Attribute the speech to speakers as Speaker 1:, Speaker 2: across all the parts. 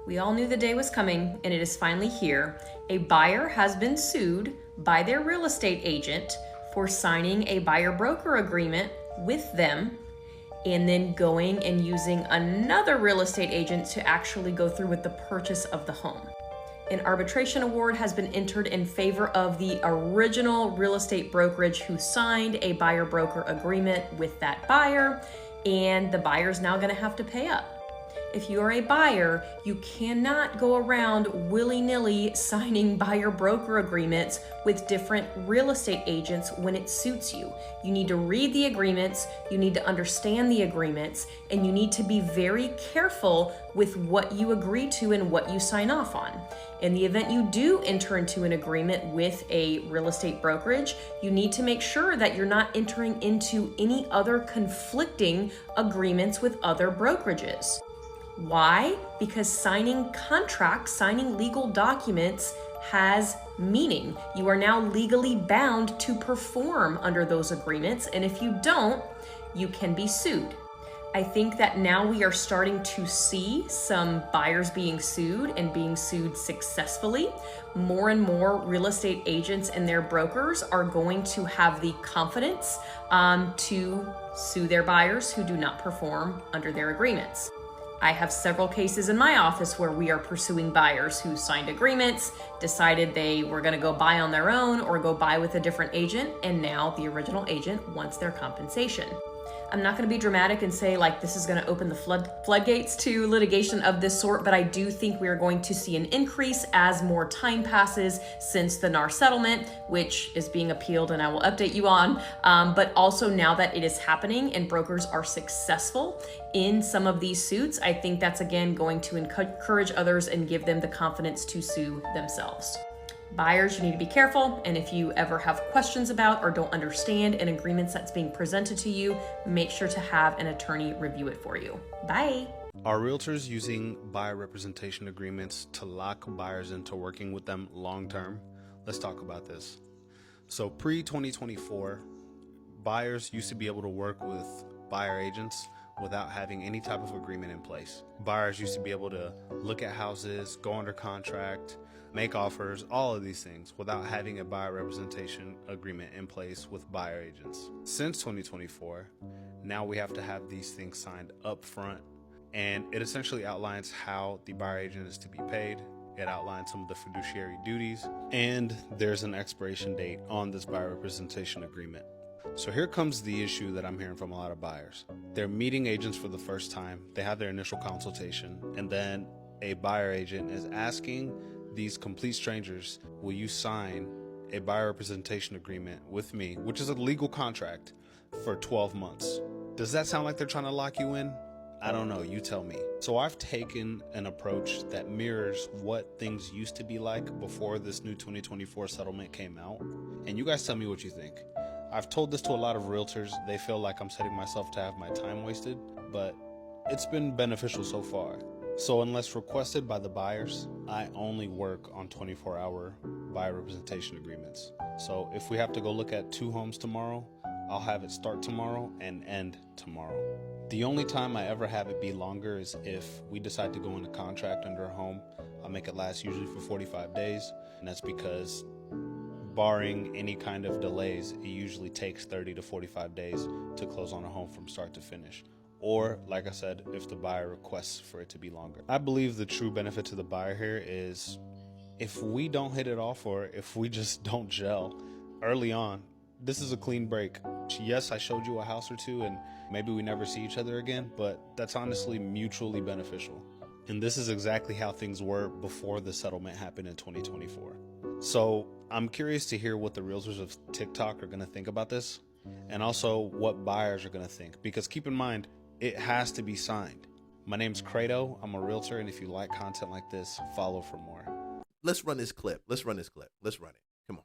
Speaker 1: We all knew the day was coming, and it is finally here. A buyer has been sued by their real estate agent for signing a buyer broker agreement with them and then going and using another real estate agent to actually go through with the purchase of the home. An arbitration award has been entered in favor of the original real estate brokerage who signed a buyer broker agreement with that buyer, and the buyer's now going to have to pay up. If you are a buyer, you cannot go around willy-nilly signing buyer broker agreements with different real estate agents when it suits you. You need to read the agreements, you need to understand the agreements, and you need to be very careful with what you agree to and what you sign off on. In the event you do enter into an agreement with a real estate brokerage, you need to make sure that you're not entering into any other conflicting agreements with other brokerages. Why? Because signing contracts, signing legal documents has meaning. You are now legally bound to perform under those agreements, and if you don't, you can be sued. I think that now we are starting to see some buyers being sued and being sued successfully. More and more real estate agents and their brokers are going to have the confidence to sue their buyers who do not perform under their agreements. I have several cases in my office where we are pursuing buyers who signed agreements, decided they were going to go buy on their own or go buy with a different agent, and now the original agent wants their compensation. I'm not going to be dramatic and say like this is going to open the floodgates to litigation of this sort, but I do think we are going to see an increase as more time passes since the NAR settlement, which is being appealed and I will update you on. But also now that it is happening and brokers are successful in some of these suits, I think that's again going to encourage others and give them the confidence to sue themselves. Buyers, you need to be careful, and if you ever have questions about or don't understand an agreement that's being presented to you, make sure to have an attorney review it for you. Bye.
Speaker 2: Are realtors using buyer representation agreements to lock buyers into working with them long term? Let's talk about this. So pre-2024, buyers used to be able to work with buyer agents without having any type of agreement in place. Buyers used to be able to look at houses, go under contract, make offers, all of these things without having a buyer representation agreement in place with buyer agents. Since 2024, now we have to have these things signed up front, and it essentially outlines how the buyer agent is to be paid. It outlines some of the fiduciary duties, and there's an expiration date on this buyer representation agreement. So here comes the issue that I'm hearing from a lot of buyers. They're meeting agents for the first time, they have their initial consultation, and then a buyer agent is asking these complete strangers, will you sign a buyer representation agreement with me, which is a legal contract, for 12 months? Does that sound like they're trying to lock you in? I don't know, you tell me. So I've taken an approach that mirrors what things used to be like before this new 2024 settlement came out. And you guys tell me what you think. I've told this to a lot of realtors. They feel like I'm setting myself to have my time wasted, but it's been beneficial so far. So unless requested by the buyers, I only work on 24-hour buyer representation agreements. So if we have to go look at 2 homes tomorrow, I'll have it start tomorrow and end tomorrow. The only time I ever have it be longer is if we decide to go into contract under a home. I'll make it last usually for 45 days, and that's because barring any kind of delays, it usually takes 30 to 45 days to close on a home from start to finish. Or, like I said, if the buyer requests for it to be longer. I believe the true benefit to the buyer here is if we don't hit it off or if we just don't gel early on, this is a clean break. Yes, I showed you a house or two and maybe we never see each other again, but that's honestly mutually beneficial. And this is exactly how things were before the settlement happened in 2024. So I'm curious to hear what the realtors of TikTok are going to think about this, and also what buyers are going to think, because keep in mind, it has to be signed. My name's Credo. I'm a realtor, and if you like content like this, follow for more.
Speaker 3: Let's run this clip. Let's run it. Come on.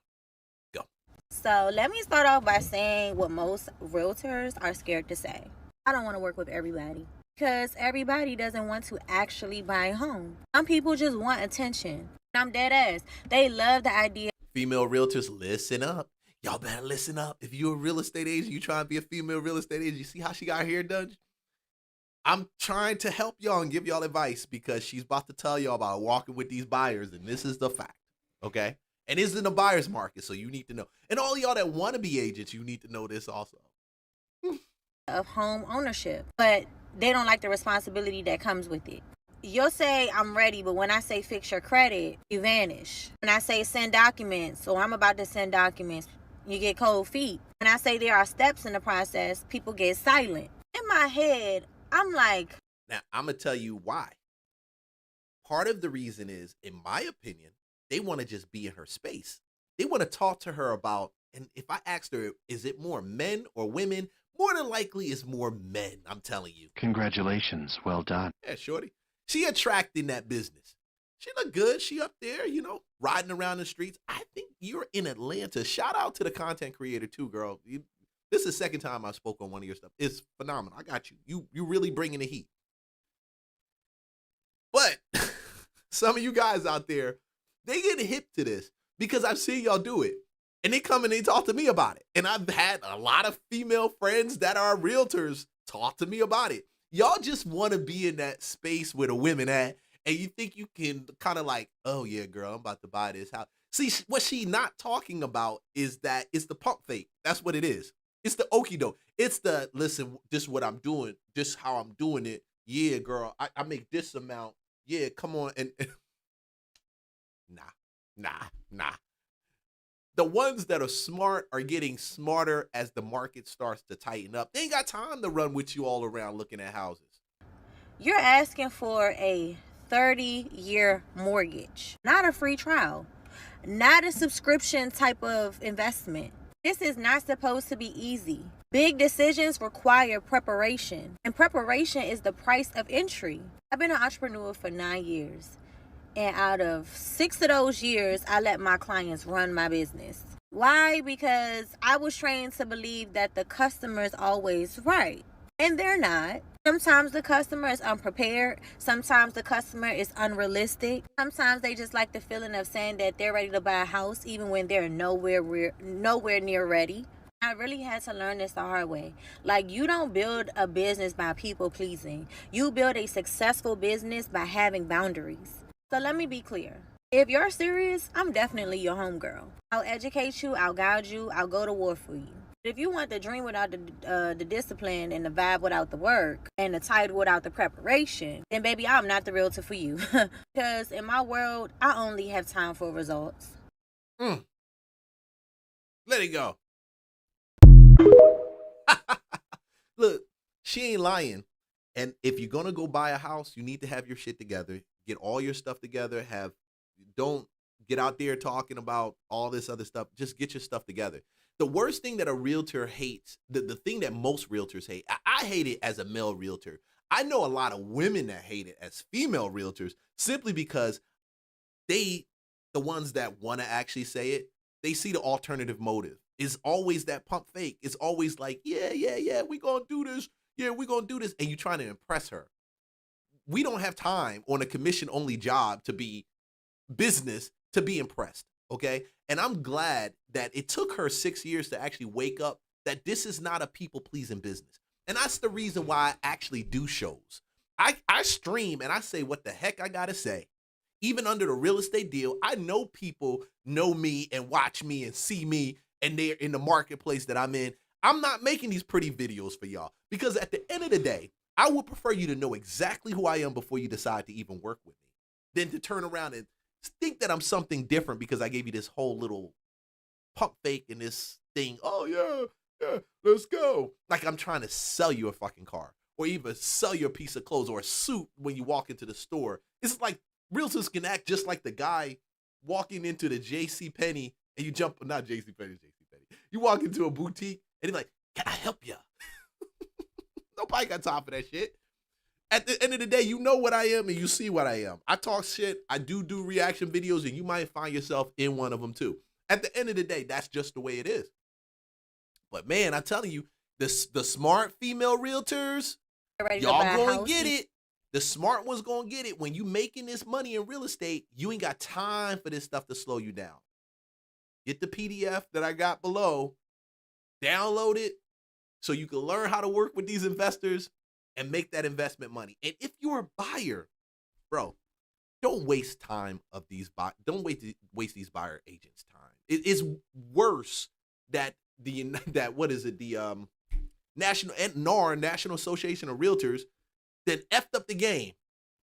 Speaker 3: Go.
Speaker 4: So let me start off by saying what most realtors are scared to say. I don't want to work with everybody because everybody doesn't want to actually buy a home. Some people just want attention. I'm dead ass. They love the idea.
Speaker 3: Female realtors, listen up. Y'all better listen up. If you're a real estate agent, you trying to be a female real estate agent, you see how she got her hair done? I'm trying to help y'all and give y'all advice because she's about to tell y'all about walking with these buyers, and this is the fact, okay? And it's in the buyer's market, so you need to know. And all y'all that want to be agents, you need to know this also.
Speaker 4: Of home ownership, but they don't like the responsibility that comes with it. You'll say I'm ready, but when I say fix your credit, you vanish. When I say send documents, so I'm about to send documents, you get cold feet. When I say there are steps in the process, people get silent. In my head, I'm like,
Speaker 3: now I'm gonna tell you why. Part of the reason is, in my opinion, they want to just be in her space. They want to talk to her about, and if I asked her, is it more men or women? More than likely it's more men, I'm telling you.
Speaker 5: Congratulations. Well done.
Speaker 3: Yeah, shorty. She attracting that business. She look good. She up there, riding around the streets. I think you're in Atlanta. Shout out to the content creator too, girl. This is the second time I spoke on one of your stuff. It's phenomenal. I got you. You really bringing the heat. But some of you guys out there, they get hip to this because I've seen y'all do it. And they come and they talk to me about it. And I've had a lot of female friends that are realtors talk to me about it. Y'all just want to be in that space where the women at, and you think you can kind of like, oh yeah, girl, I'm about to buy this house. See, what she not talking about is that it's the pump fake. That's what it is. It's the okie doke. It's the, listen, this is what I'm doing. This is how I'm doing it. Yeah, girl, I make this amount. Yeah, come on. And nah. The ones that are smart are getting smarter as the market starts to tighten up. They ain't got time to run with you all around looking at houses.
Speaker 4: you're asking for a 30-year mortgage, not a free trial, not a subscription type of investment. This is not supposed to be easy. Big decisions require preparation, and preparation is the price of entry. I've been an entrepreneur for 9 years. And out of 6 of those years, I let my clients run my business. Why? Because I was trained to believe that the customer is always right. And they're not. Sometimes the customer is unprepared. Sometimes the customer is unrealistic. Sometimes they just like the feeling of saying that they're ready to buy a house even when they're nowhere near ready. I really had to learn this the hard way. Like, you don't build a business by people pleasing. You build a successful business by having boundaries. So let me be clear. If you're serious, I'm definitely your homegirl. I'll educate you, I'll guide you, I'll go to war for you. If you want the dream without the discipline and the vibe without the work and the title without the preparation, then baby, I'm not the realtor for you. Because in my world, I only have time for results.
Speaker 3: Let it go. Look, she ain't lying. And if you're going to go buy a house, you need to have your shit together. Get all your stuff together. Don't get out there talking about all this other stuff. Just get your stuff together. The worst thing that a realtor hates, the thing that most realtors hate, I hate it as a male realtor. I know a lot of women that hate it as female realtors simply because the ones that want to actually say it, they see the alternative motive. It's always that pump fake. It's always like, yeah, we gonna do this. Yeah, we gonna do this. And you trying to impress her. We don't have time on a commission-only job to be business to be impressed, okay? And I'm glad that it took her 6 years to actually wake up that this is not a people-pleasing business. And that's the reason why I actually do shows. I stream and I say what the heck I gotta say. Even under the real estate deal, I know people know me and watch me and see me and they're in the marketplace that I'm in. I'm not making these pretty videos for y'all because at the end of the day, I would prefer you to know exactly who I am before you decide to even work with me than to turn around and think that I'm something different because I gave you this whole little pump fake and this thing. Oh, yeah, let's go. Like I'm trying to sell you a fucking car or even sell you a piece of clothes or a suit when you walk into the store. It's like realtors can act just like the guy walking into the JCPenney and you jump, not JCPenney. You walk into a boutique and he's like, can I help you? Nobody got time for that shit. At the end of the day, you know what I am and you see what I am. I talk shit. I do reaction videos and you might find yourself in one of them too. At the end of the day, that's just the way it is. But man, I'm telling you, the smart female realtors, y'all gonna get it. The smart ones gonna get it. When you making this money in real estate, you ain't got time for this stuff to slow you down. Get the PDF that I got below, download it so you can learn how to work with these investors and make that investment money. And if you're a buyer, bro, don't waste time of these don't waste these buyer agents' time. It is worse that what is it, the National Association of Realtors, that effed up the game.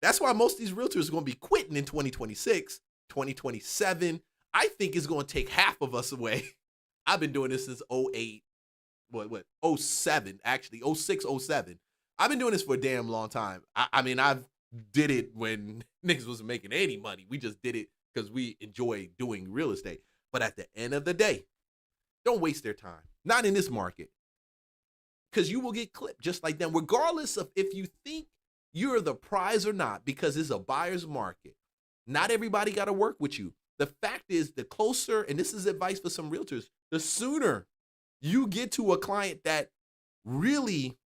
Speaker 3: That's why most of these realtors are going to be quitting in 2026, 2027. I think it's going to take half of us away. I've been doing this since 08, 07, actually, 06, 07. I've been doing this for a damn long time. I mean, I've did it when niggas wasn't making any money. We just did it because we enjoy doing real estate. But at the end of the day, don't waste their time. Not in this market. Because you will get clipped just like them, regardless of if you think you're the prize or not, because it's a buyer's market. Not everybody got to work with you. The fact is, the closer, and this is advice for some realtors, the sooner you get to a client that really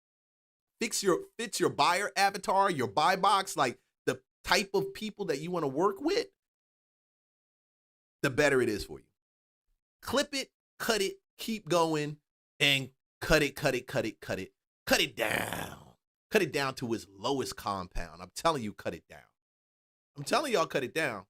Speaker 3: fits your buyer avatar, your buy box, like the type of people that you want to work with, the better it is for you. Clip it, cut it, keep going, and cut it down. Cut it down to its lowest compound. I'm telling you, cut it down. I'm telling y'all, cut it down.